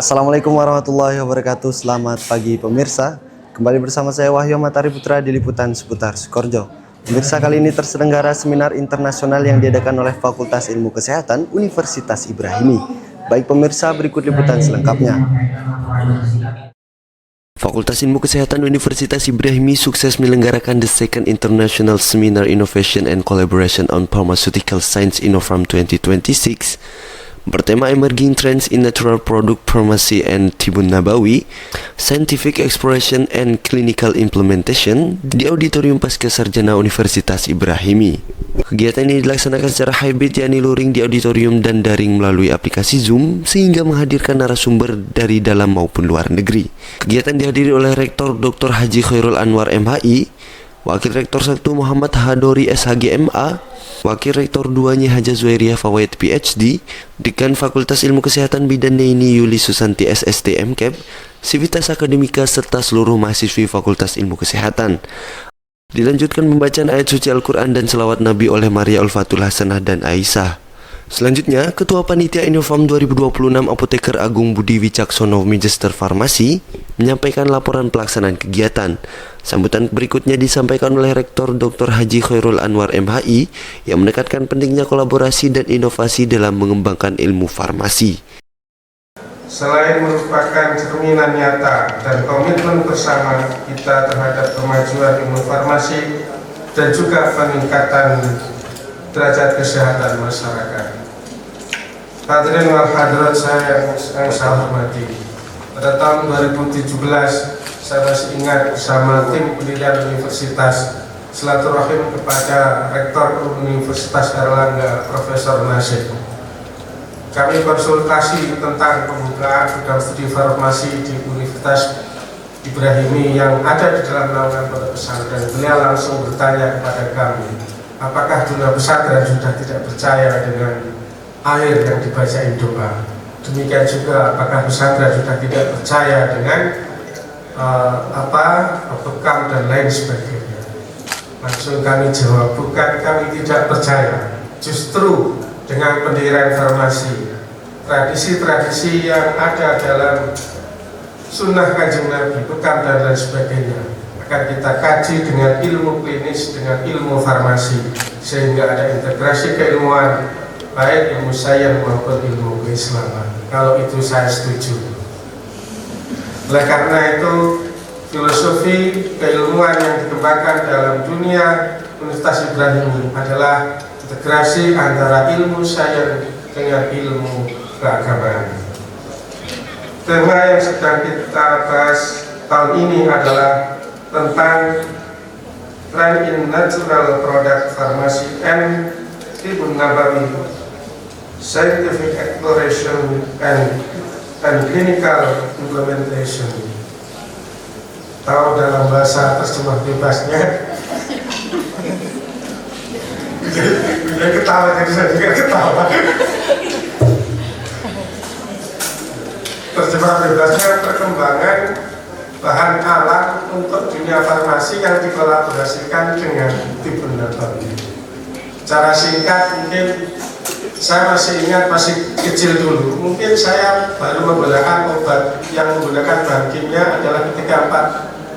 Assalamualaikum warahmatullahi wabarakatuh. Selamat pagi pemirsa. Kembali bersama saya Wahyu Matahari Putra di liputan seputar Sukoharjo. Pemirsa, kali ini terselenggara seminar internasional yang diadakan oleh Fakultas Ilmu Kesehatan Universitas Ibrahimi. Baik pemirsa, berikut liputan selengkapnya. Fakultas Ilmu Kesehatan Universitas Ibrahimi sukses menyelenggarakan the second International Seminar Innovation and Collaboration on Pharmaceutical Science Innofarm 2026 bertema Emerging Trends in Natural Product Pharmacy and Tibun Nabawi, Scientific Exploration and Clinical Implementation di Auditorium Pascasarjana Universitas Ibrahimi. Kegiatan ini dilaksanakan secara hybrid, yakni luring di auditorium dan daring melalui aplikasi Zoom, sehingga menghadirkan narasumber dari dalam maupun luar negeri. Kegiatan dihadiri oleh Rektor Dr. Haji Khairul Anwar MHI, Wakil Rektor 1 Muhammad Hadori SHG MA, Wakil Rektor 2-nya Haja Zuhairiyah Fawaid PhD, Dekan Fakultas Ilmu Kesehatan Bidan Neini Yuli Susanti SST MKEP, Sivitas Akademika serta seluruh mahasiswi Fakultas Ilmu Kesehatan. Dilanjutkan pembacaan ayat suci Al-Quran dan selawat Nabi oleh Maria Ulfatul Hasanah dan Aisyah. Selanjutnya, Ketua Panitia Innofarm 2026 Apoteker Agung Budi Wicaksono Magister Farmasi menyampaikan laporan pelaksanaan kegiatan. Sambutan berikutnya disampaikan oleh Rektor Dr. Haji Khairul Anwar MHI yang menekankan pentingnya kolaborasi dan inovasi dalam mengembangkan ilmu farmasi. Selain merupakan cerminan nyata dan komitmen bersama kita terhadap kemajuan ilmu farmasi dan juga peningkatan derajat kesehatan masyarakat. Hadirin wal hadirat yang saya hormati, pada tahun 2017 saya masih ingat bersama tim pendidikan universitas silaturahim kepada Rektor Universitas Erlangga Profesor Nasib. Kami konsultasi tentang pembukaan bidang studi farmasi di Universitas Ibrahimi yang ada di dalam naungan pondok pesantren. Beliau langsung bertanya kepada kami, apakah dunia pesantren sudah tidak percaya dengan air yang dibacain doa? Demikian juga apakah pesantren sudah tidak percaya dengan bekam dan lain sebagainya? Langsung kami jawab, bukan kami tidak percaya, justru dengan pendirian farmasi, tradisi-tradisi yang ada dalam sunnah Kanjeng Nabi, bekam dan lain sebagainya akan kita kaji dengan ilmu klinis, dengan ilmu farmasi, sehingga ada integrasi keilmuan baik ilmu sains maupun ilmu keislaman. Kalau itu saya setuju. Oleh karena itu, filosofi keilmuan yang dikembangkan dalam dunia Universitas Ibrahimi adalah integrasi antara ilmu sains dengan ilmu keagamaan. Tema yang sedang kita bahas tahun ini adalah tentang Trend in Natural Product Pharmacy and Tibun Nabawi, Scientific Exploration and Clinical Implementation. Tahu dalam bahasa terjemah bebasnya? Dia ketawa, jadi saya juga ketawa. Terjemah bebasnya perkembangan bahan alam untuk dunia farmasi yang dikolaborasikan dengan Tibun Nabawi. Cara singkat, mungkin saya masih ingat, masih kecil dulu, mungkin saya baru menggunakan obat yang menggunakan bahan kimia adalah ketika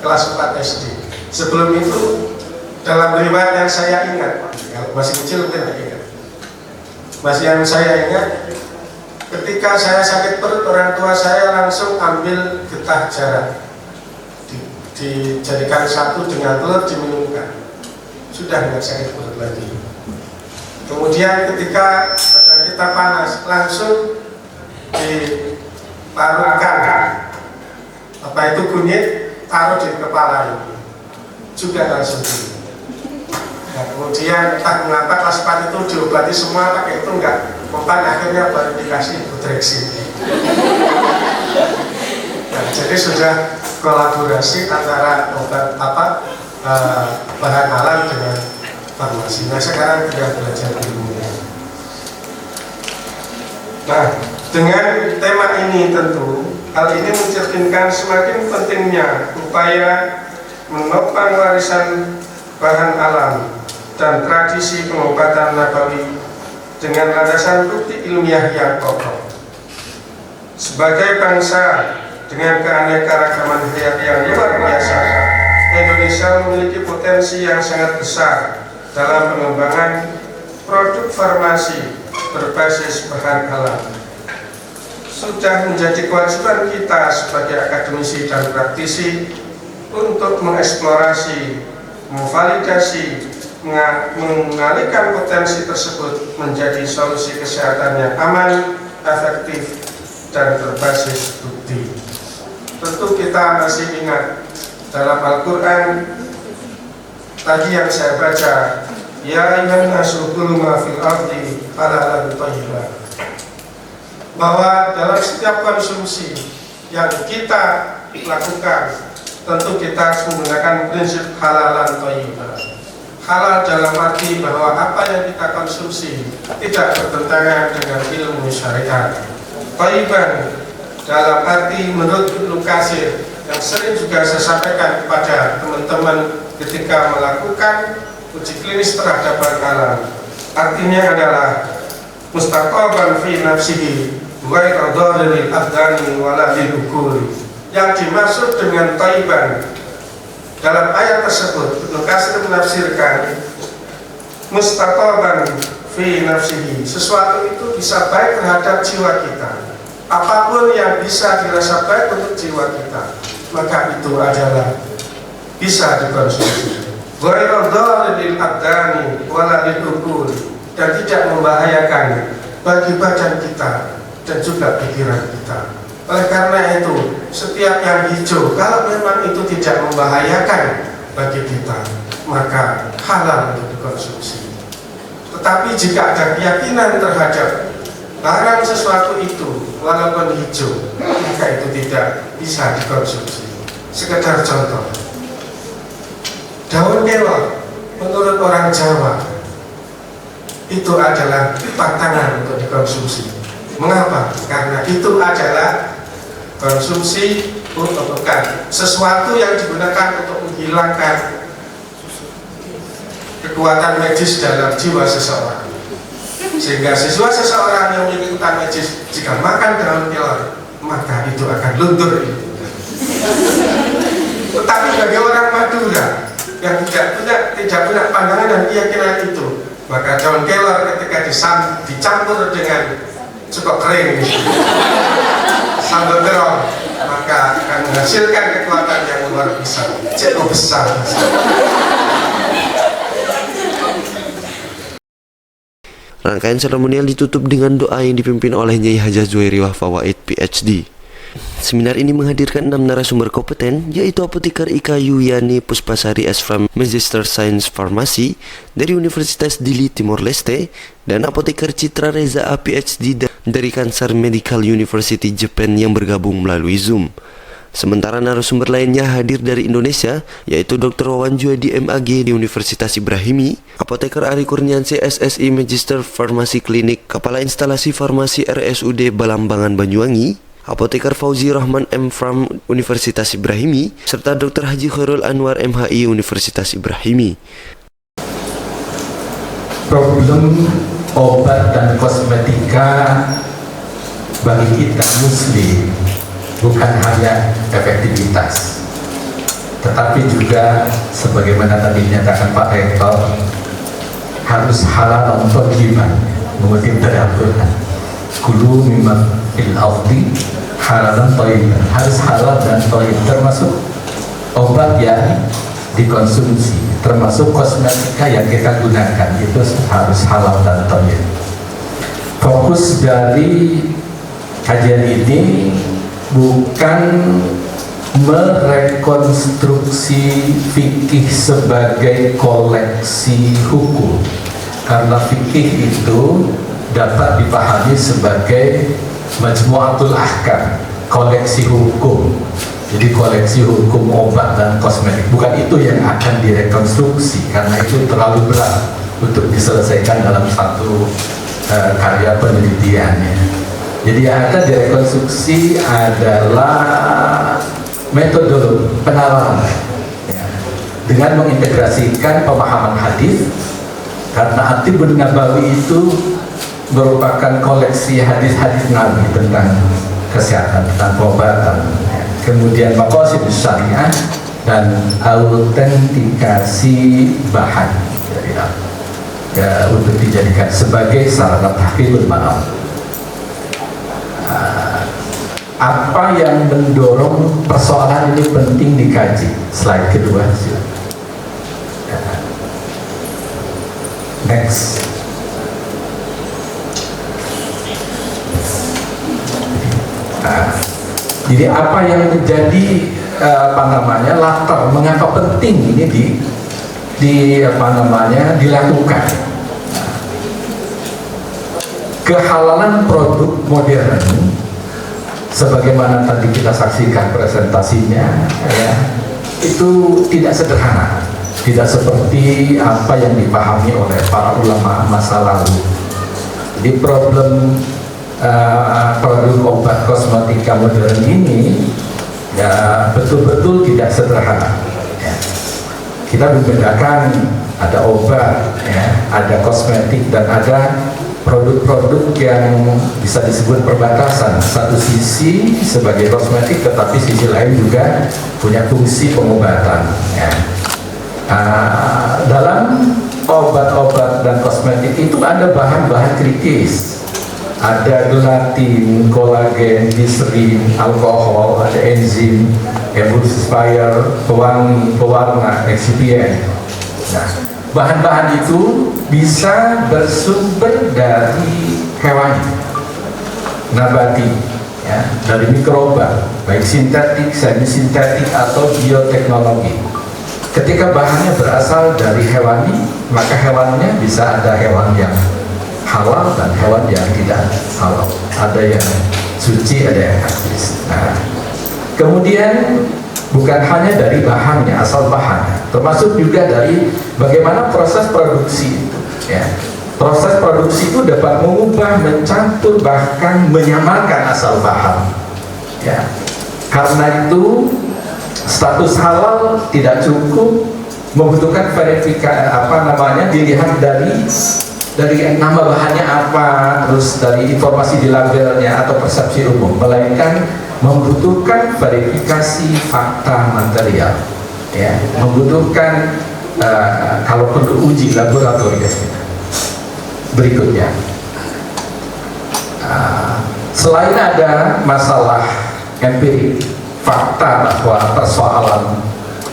kelas 4 SD. Sebelum itu, dalam riwayat yang saya ingat, kalau masih kecil mungkin tidak ingat, masih yang saya ingat, ketika saya sakit perut, orang tua saya langsung ambil getah jarak, dijadikan satu dengan telur, diminumkan, sudah tidak sakit perut lagi. Kemudian ketika badan kita panas, langsung diparutkan kunyit, taruh di kepala ini, juga langsung di. Nah, kemudian entah mengapa kelas 4 itu diobati semua pakai itu enggak mempan, akhirnya baru dikasih Budrexin. Nah, jadi sudah kolaborasi antara obat bahan alam dengan farmasi. Nah, sekarang kita belajar ilmunya. Nah, dengan tema ini tentu hal ini mencerminkan semakin pentingnya upaya menopang warisan bahan alam dan tradisi pengobatan nabawi dengan landasan bukti ilmiah yang kokoh. Sebagai bangsa dengan keanekaragaman hayat yang luar biasa, Indonesia memiliki potensi yang sangat besar dalam pengembangan produk farmasi berbasis bahan halal. Sudah menjadi kewajiban kita sebagai akademisi dan praktisi untuk mengeksplorasi, memvalidasi, mengalihkan potensi tersebut menjadi solusi kesehatan yang aman, efektif, dan berbasis bukti. Tentu kita masih ingat dalam Al-Quran tadi yang saya baca, ya ayyuhan nasu kulu ma fil ardi halalan thayyiban, bahwa dalam setiap konsumsi yang kita lakukan tentu kita harus menggunakan prinsip halalan thayyiban. Halal dalam arti bahwa apa yang kita konsumsi tidak bertentangan dengan ilmu syariat. Thayyiban dalam arti menurut Ibnu Katsir yang sering juga saya sampaikan kepada teman-teman ketika melakukan uji klinis terhadap bahan halal, artinya adalah mustaqaban fi nafsihi ghairu dharril abdani wala lil ukuli. Yang dimaksud dengan thayyiban dalam ayat tersebut, Ibnu Katsir menafsirkan mustaqaban fi nafsihi, sesuatu itu bisa baik terhadap jiwa kita. Apapun yang bisa dirasa baik untuk jiwa kita, maka itu adalah bisa dikonsumsi. Ghairu dharril abdani wala lil ukuli, dan tidak membahayakan bagi badan kita dan juga pikiran kita. Oleh karena itu, setiap yang hijau, kalau memang itu tidak membahayakan bagi kita, maka halal untuk dikonsumsi. Tetapi jika ada keyakinan terhadap barang sesuatu itu, walaupun hijau, maka itu tidak bisa dikonsumsi. Sekedar contoh, daun kelor menurut orang Jawa itu adalah pantangan untuk dikonsumsi. Mengapa? Karena itu adalah konsumsi bukan sesuatu yang digunakan untuk menghilangkan kekuatan medis dalam jiwa seseorang, sehingga siswa seseorang yang memiliki kekuatan medis jika makan daun kelor maka itu akan luntur. Tetapi bagi orang Madura yang tidak punya pandangan dan keyakinan itu, maka daun kelor ketika dicampur dengan cukup kering sambal terong, maka akan menghasilkan kekuatan yang luar biasa, cukup besar. Rangkaian seremonial ditutup dengan doa yang dipimpin oleh Nyai Hajah Zuhairi Fawaid PhD. Seminar ini menghadirkan 6 narasumber kompeten, yaitu Apoteker Ika Yuyani Puspasari S.Pharm Magister Science Pharmacy dari Universitas Dili Timor Leste, dan Apoteker Citra Reza A PhD dari Kansar Medical University Japan yang bergabung melalui Zoom. Sementara narasumber lainnya hadir dari Indonesia, yaitu Dr. Wawan Juadi MAG di Universitas Ibrahimi, Apoteker Ari Kurniansyah SSI Magister Farmasi Klinik, Kepala Instalasi Farmasi RSUD Balambangan Banyuwangi, Apoteker Fauzi Rahman M.Pharm Universitas Ibrahimi, serta Dr. Haji Khairul Anwar MHI Universitas Ibrahimi. Problem obat dan kosmetika bagi kita Muslim bukan hanya efektivitas, tetapi juga sebagaimana tadi dinyatakan Pak Rektor, harus halal untuk iman, mengutip dari Al-Quran, kulu mimma fil ardi halalan thayyiban, harus halal dan thayyib, termasuk obat yang dikonsumsi, termasuk kosmetika yang kita gunakan, itu harus halal dan thayyib. Fokus dari kajian ini bukan merekonstruksi fikih sebagai koleksi hukum, karena fikih itu dapat dipahami sebagai majmu'atul ahkam, koleksi hukum. Jadi koleksi hukum obat dan kosmetik, bukan itu yang akan direkonstruksi, karena itu terlalu berat untuk diselesaikan dalam satu karya penelitiannya. Jadi yang akan direkonstruksi adalah metode penalaran, ya, dengan mengintegrasikan pemahaman hadis, karena At-Tibbun Nabawi itu merupakan koleksi hadis-hadis Nabi tentang kesehatan dan pengobatan, ya. Kemudian maqasid syariah dan autentikasi bahan, ya, untuk dijadikan sebagai sarana tahqiqul manam. Apa yang mendorong persoalan ini penting dikaji? Slide kedua, next. Jadi apa yang menjadi latar mengapa penting ini dilakukan? Kehalalan produk modern, sebagaimana tadi kita saksikan presentasinya, ya, itu tidak sederhana, tidak seperti apa yang dipahami oleh para ulama masa lalu. Jadi problem produk obat kosmetika modern ini ya betul-betul tidak sederhana, ya. Kita membedakan ada obat, ya, ada kosmetik, dan ada produk-produk yang bisa disebut perbatasan. Satu sisi sebagai kosmetik, tetapi sisi lain juga punya fungsi pengobatan, ya. Dalam obat-obat dan kosmetik itu ada bahan-bahan kritis. Ada gelatin, kolagen, gliserin, alkohol, ada enzim, emulsifier, pewangi, pewarna, eksipien. Nah, bahan-bahan itu bisa bersumber dari hewani, nabati, ya, dari mikroba, baik sintetik, semi sintetik, atau bioteknologi. Ketika bahannya berasal dari hewani, maka hewannya bisa ada hewan yang halal dan hewan yang tidak halal, ada yang suci, ada yang najis. Nah, kemudian bukan hanya dari bahannya, asal bahannya, termasuk juga dari bagaimana proses produksi itu, ya. Proses produksi itu dapat mengubah, mencampur, bahkan menyamarkan asal bahan, ya. Karena itu status halal tidak cukup, membutuhkan verifikasi, dilihat dari nama bahannya apa, terus dari informasi di labelnya atau persepsi umum, melainkan membutuhkan verifikasi fakta material, ya, membutuhkan kalau perlu uji laboratorium. Berikutnya, selain ada masalah empirik, fakta bahwa persoalan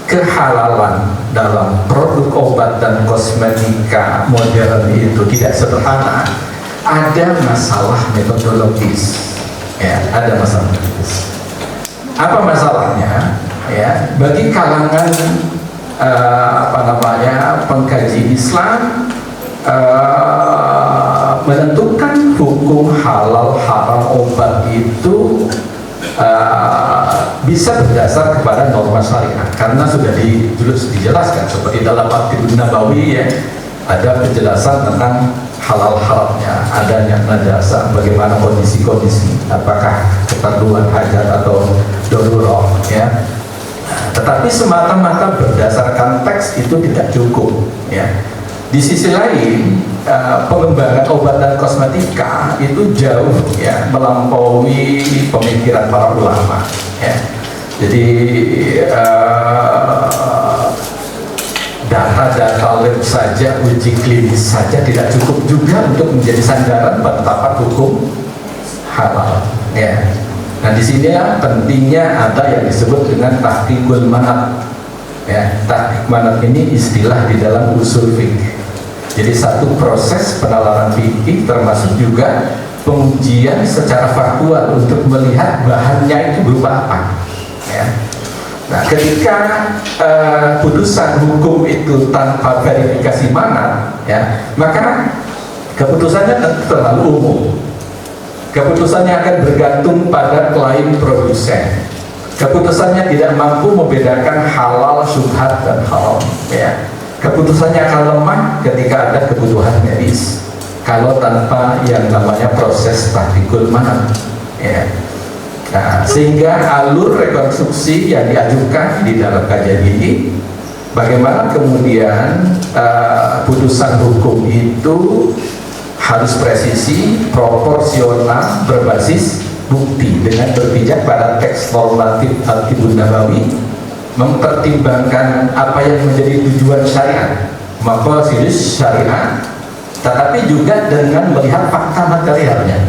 kehalalan dalam produk obat dan kosmetika modern itu tidak sederhana, ada masalah metodologis, ya, ada masalah metodologis. Apa masalahnya? Ya, bagi kalangan pengkaji Islam, menentukan hukum halal haram obat itu bisa berdasar kepada norma syariat, karena sudah dijelaskan seperti dalam At-Tibbun Nabawi, ya, ada penjelasan tentang halal haramnya, adanya najasah, bagaimana kondisi-kondisi, apakah keperluan hajat atau darurat, ya. Tetapi semata-mata berdasarkan teks itu tidak cukup, ya. Di sisi lain, pengembangan obat dan kosmetika itu jauh, ya, melampaui pemikiran para ulama, ya. Jadi data-data lab saja, uji klinis saja tidak cukup juga untuk menjadi sandaran penetapan hukum halal, ya. Nah, di sini pentingnya ada yang disebut dengan tahqiqul manat, ya. Tahqiq manat ini istilah di dalam usul fikih. Jadi satu proses penalaran fikih termasuk juga pengujian secara faktual untuk melihat bahannya itu berupa apa, ya. Nah, ketika putusan hukum itu tanpa verifikasi manat, ya, maka keputusannya terlalu umum. Keputusannya akan bergantung pada klaim produsen. Keputusannya tidak mampu membedakan halal, syubhat, dan haram, ya. Keputusannya akan lemah ketika ada kebutuhan medis, kalau tanpa yang namanya proses tahqiqul manat, ya. Nah, sehingga alur rekonstruksi yang diajukan di dalam kajian ini, bagaimana kemudian putusan hukum itu harus presisi, proporsional, berbasis bukti dengan berpijak pada teks normatif Al-Tibbun Nabawi, mempertimbangkan apa yang menjadi tujuan syariat, maqasidus syariah, tetapi juga dengan melihat fakta materialnya.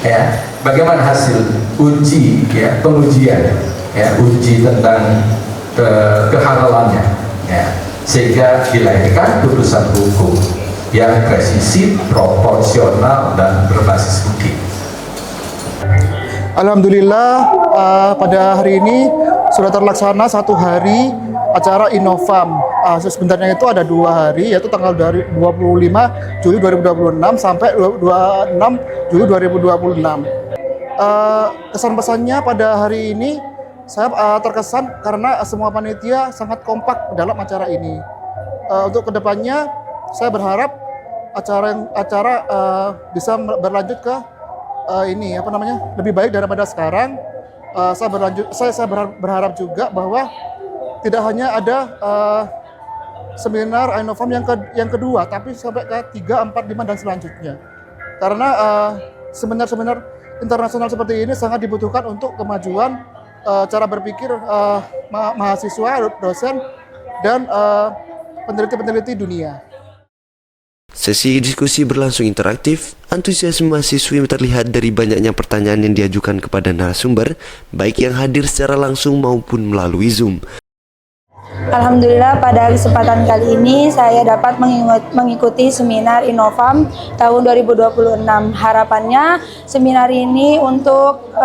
Ya, bagaimana hasil uji, ya, pengujian, ya, uji tentang kehalalannya, ya, sehingga dilahirkan putusan hukum yang presisi, proporsional, dan berbasis bukti. Alhamdulillah pada hari ini sudah terlaksana 1 hari acara Inofam. Sebenarnya itu ada 2 hari, yaitu tanggal dari 25 Juli 2026 sampai 26 Juli 2026. Kesan-pesannya pada hari ini saya terkesan karena semua panitia sangat kompak dalam acara ini. Untuk kedepannya saya berharap acara bisa berlanjut ke lebih baik daripada sekarang. Saya berharap juga bahwa tidak hanya ada seminar Inofam yang kedua, tapi sampai ke 3, 4, 5 dan selanjutnya. Karena seminar-seminar internasional seperti ini sangat dibutuhkan untuk kemajuan cara berpikir mahasiswa, dosen, dan peneliti-peneliti dunia. Sesi diskusi berlangsung interaktif, antusiasme mahasiswi terlihat dari banyaknya pertanyaan yang diajukan kepada narasumber, baik yang hadir secara langsung maupun melalui Zoom. Alhamdulillah pada kesempatan kali ini saya dapat mengikuti seminar Inofam tahun 2026. Harapannya seminar ini untuk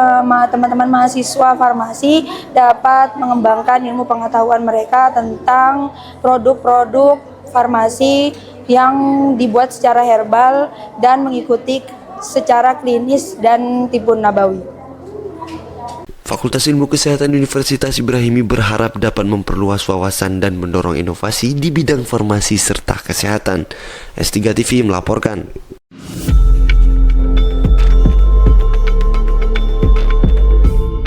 teman-teman mahasiswa farmasi dapat mengembangkan ilmu pengetahuan mereka tentang produk-produk farmasi yang dibuat secara herbal dan mengikuti secara klinis dan Tibbun Nabawi. Fakultas Ilmu Kesehatan Universitas Ibrahimi berharap dapat memperluas wawasan dan mendorong inovasi di bidang farmasi serta kesehatan. S3 TV melaporkan.